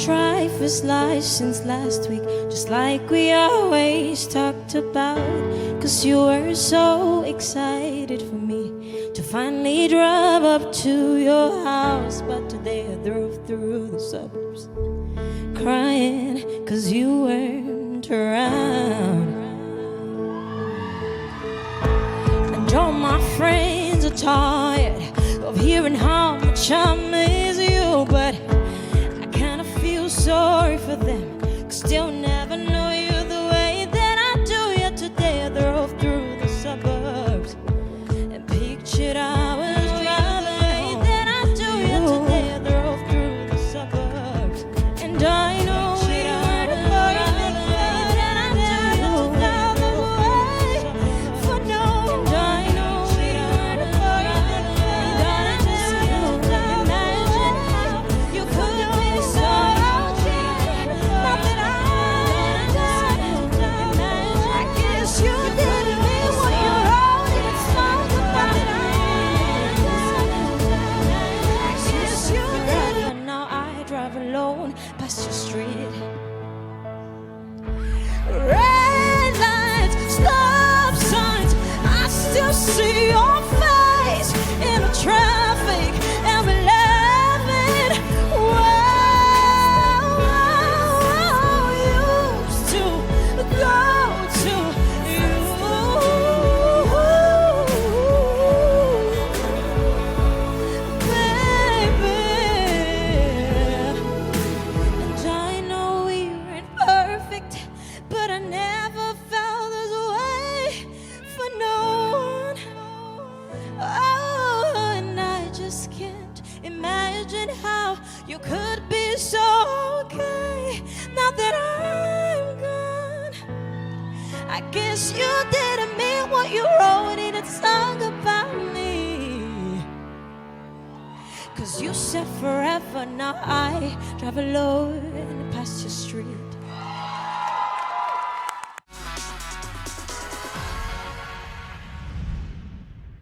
driver's license last week, just like we always talked about. Cause you were so excited for me to finally drive up to your house. But today I drove through the suburbs crying cause you weren't around. And all my friends are tired of hearing how much I miss you, but I kinda feel sorry for them, cause they'll never know you the way that I do. Yet today I drove through the suburbs and pictured I was driving the way that I do. Yet today I drove through the suburbs, and I know we weren't perfect, and I do you the way for no. And I know we weren't perfect, and I just can't imagine how you could be so okay. Not that I guess you didn't mean what you wrote in the song about it. I guess you didn't. Now I drive alone past your street. Red lights, stop signs, I still see your face in the traffic, and we're laughing. Wow, used to go to you, baby. And I know we weren't perfect, but I never felt this way for no one. Oh, and I just can't imagine how you could be so okay now that I'm gone. I guess you didn't mean what you wrote in a song about me. Cause you said forever, now I drive alone past your street.